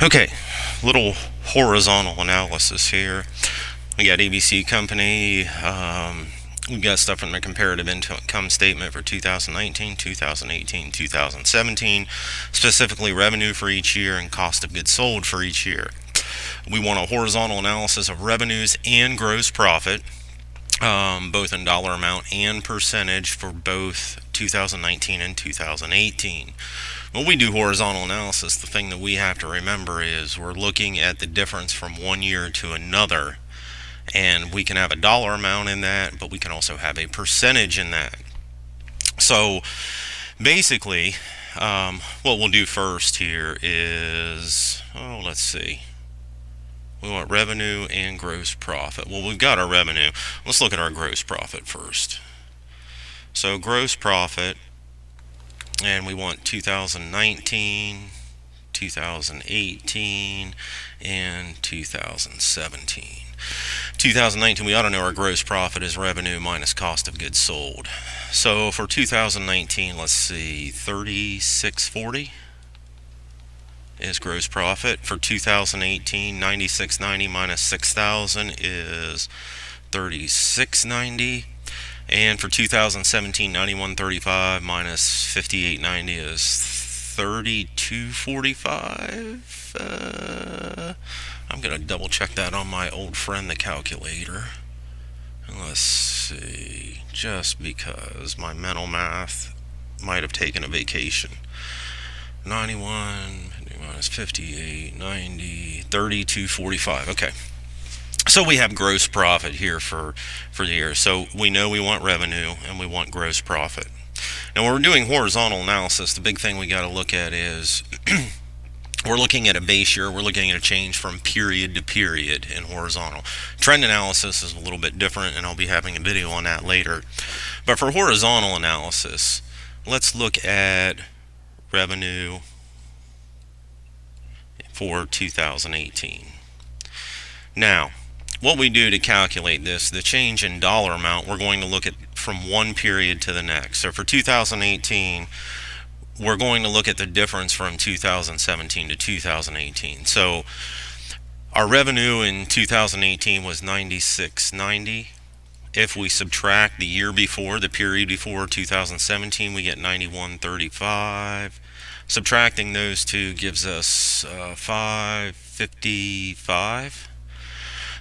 Okay, little horizontal analysis here. We got ABC Company. We've got stuff from the comparative income statement for 2019, 2018, 2017, specifically revenue for each year and cost of goods sold for each year. We want a horizontal analysis of revenues and gross profit, both in dollar amount and percentage for both 2019 and 2018. When we do horizontal analysis, the thing that we have to remember is we're looking at the difference from one year to another. And we can have a dollar amount in that, but we can also have a percentage in that. So basically, what we'll do first here is, let's see. We want revenue and gross profit. Well, we've got our revenue. Let's look at our gross profit first. So gross profit, and we want 2019, 2018, and 2017. 2019, we ought to know our gross profit is revenue minus cost of goods sold. So for 2019, let's see, 3640 is gross profit. For 2018, 9690 minus 6000 is 3690. And for 2017, 9135 minus 5890 is 3245. I'm going to double check that on my old friend the calculator. And let's see, just because my mental math might have taken a vacation. 91 minus 58, 90, 3245. Okay. So we have gross profit here for the year. So we know we want revenue and we want gross profit. Now when we're doing horizontal analysis, the big thing we got to look at is we're looking at a base year. We're looking at a change from period to period in horizontal. Trend analysis is a little bit different, and I'll be having a video on that later. But for horizontal analysis, let's look at revenue for 2018. Now, what we do to calculate this, the change in dollar amount, we're going to look at from one period to the next. So for 2018, we're going to look at the difference from 2017 to 2018. So our revenue in 2018 was 9690. If we subtract the year before, the period before 2017, we get 9135. Subtracting those two gives us 555.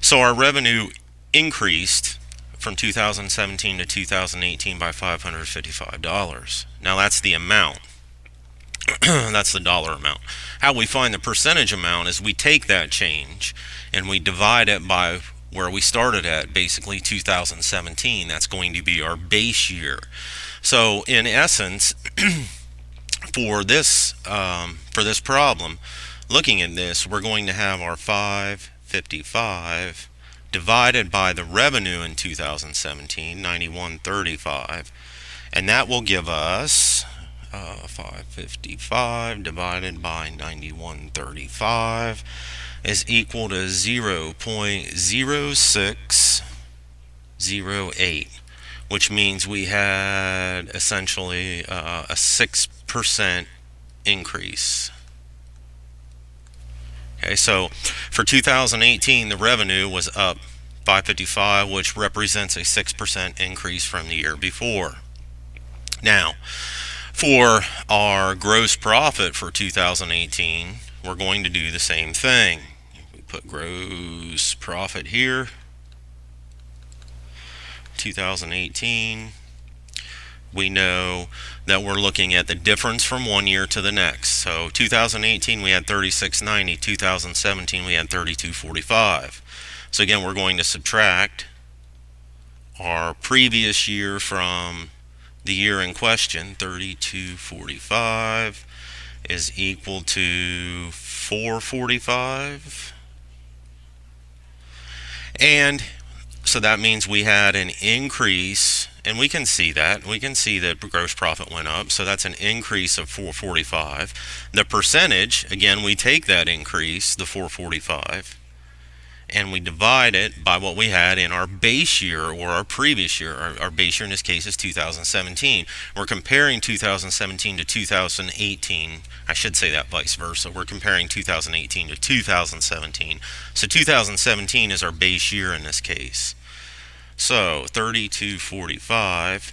So our revenue increased from 2017 to 2018 by $555. Now that's the amount. That's the dollar amount. How we find the percentage amount is we take that change and we divide it by where we started at, basically 2017. That's going to be our base year. So in essence, for this problem, looking at this, we're going to have our 555 divided by the revenue in 2017, 9135, and that will give us 555 divided by 9135 is equal to 0.0608, which means we had essentially a 6% increase. Okay, so for 2018, the revenue was up 555, which represents a 6% increase from the year before. Now, for our gross profit for 2018, we're going to do the same thing. We put gross profit here. 2018, we know that we're looking at the difference from one year to the next. So 2018 we had 3690, 2017 we had 3245. So again, we're going to subtract our previous year from the year in question. 3245 is equal to 445. And so that means we had an increase, and we can see that. We can see that gross profit went up, so that's an increase of 445. The percentage, again, we take that increase, the 445, and we divide it by what we had in our base year or our previous year. Our base year in this case is 2017. We're comparing 2017 to 2018. I should say that vice versa. We're comparing 2018 to 2017. So 2017 is our base year in this case. So 3245.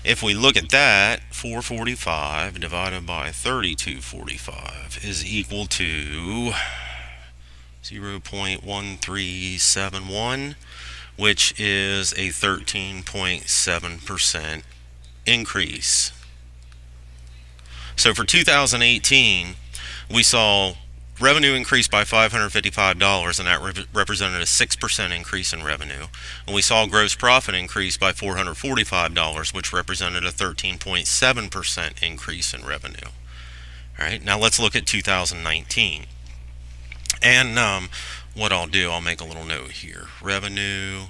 If we look at that, 445 divided by 3245 is equal to 0.1371, which is a 13.7% increase. So for 2018, we saw revenue increase by $555, and that represented a 6% increase in revenue. And we saw gross profit increase by $445, which represented a 13.7% increase in revenue. All right, now let's look at 2019. And what I'll do, I'll make a little note here. Revenue,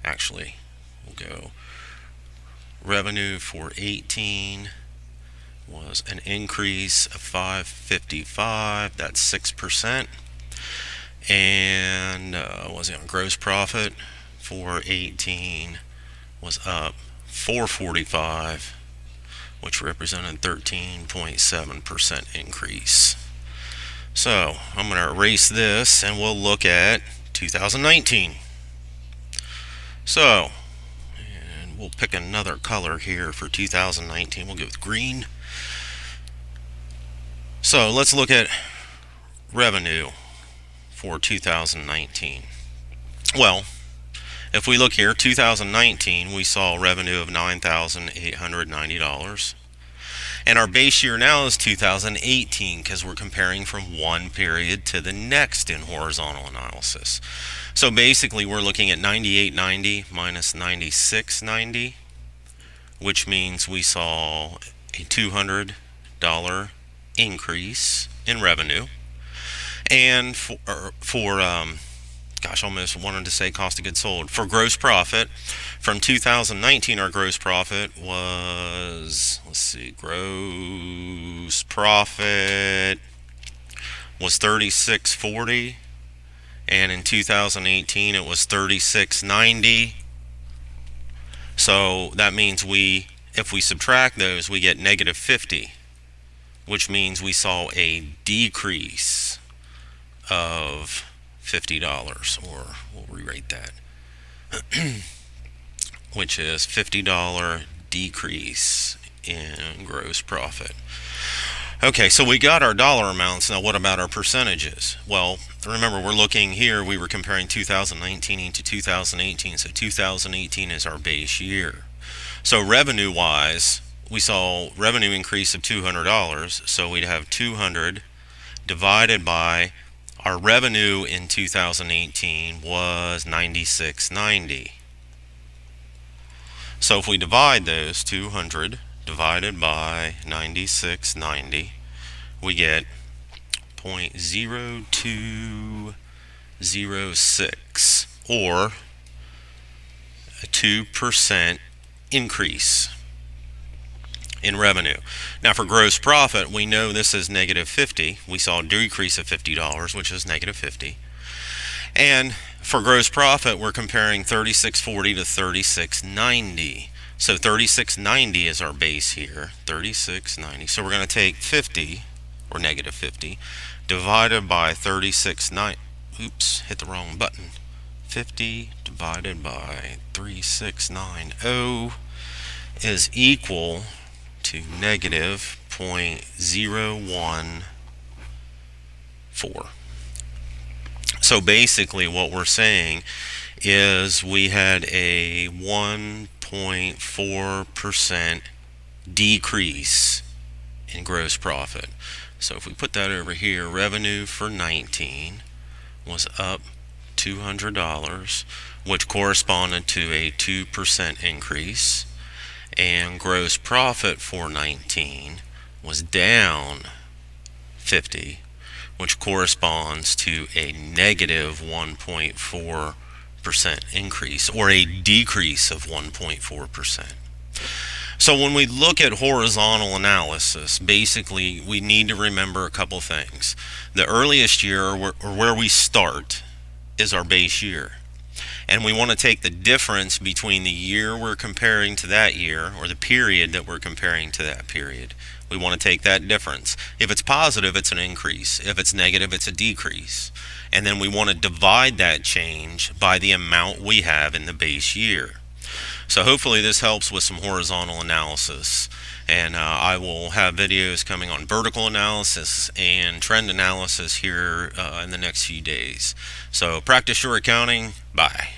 actually, we'll go revenue for 18 was an increase of $555, that's 6%. And was it on gross profit for 18 was up $445, which represented 13.7% increase. So I'm going to erase this and we'll look at 2019. So, and we'll pick another color here for 2019. We'll go with green. So let's look at revenue for 2019. Well, if we look here, 2019, we saw revenue of $9,890. And our base year now is 2018 because we're comparing from one period to the next in horizontal analysis. So basically we're looking at 9890 minus 9690, which means we saw a $200 increase in revenue. And gosh, almost wanted to say cost of goods sold. For gross profit, from 2019, our gross profit was, gross profit was $36.40, and in 2018 it was $36.90. So that means if we subtract those, we get negative 50, which means we saw a decrease of $50, or we'll rewrite that, which is $50 decrease in gross profit. Okay, so we got our dollar amounts. Now what about our percentages? Well, remember we're looking here, we were comparing 2019 to 2018, so 2018 is our base year. So revenue wise, we saw revenue increase of $200, so we'd have 200 divided by our revenue in 2018 was $96.90. So if we divide those, 200 divided by $96.90, we get 0.0206, or a 2% increase in revenue. Now for gross profit, we know this is negative 50. We saw a decrease of $50, which is negative 50. And for gross profit, we're comparing 36.40 to 36.90. So 36.90 is our base here, 36.90. So we're going to take 50, or negative 50, divided by 36.90. Oops, hit the wrong button. 50 divided by 3690 is equal to negative 0.014. So basically what we're saying is we had a 1.4% decrease in gross profit. So if we put that over here, revenue for 19 was up $200, which corresponded to a 2% increase, and gross profit for 19 was down 50, which corresponds to a negative 1.4% increase, or a decrease of 1.4%. So when we look at horizontal analysis, basically we need to remember a couple things. The earliest year, or where we start, is our base year. And we want to take the difference between the year we're comparing to that year, or the period that we're comparing to that period. We want to take that difference. If it's positive, it's an increase. If it's negative, it's a decrease. And then we want to divide that change by the amount we have in the base year. So hopefully this helps with some horizontal analysis. And I will have videos coming on vertical analysis and trend analysis here in the next few days. So practice your accounting. Bye.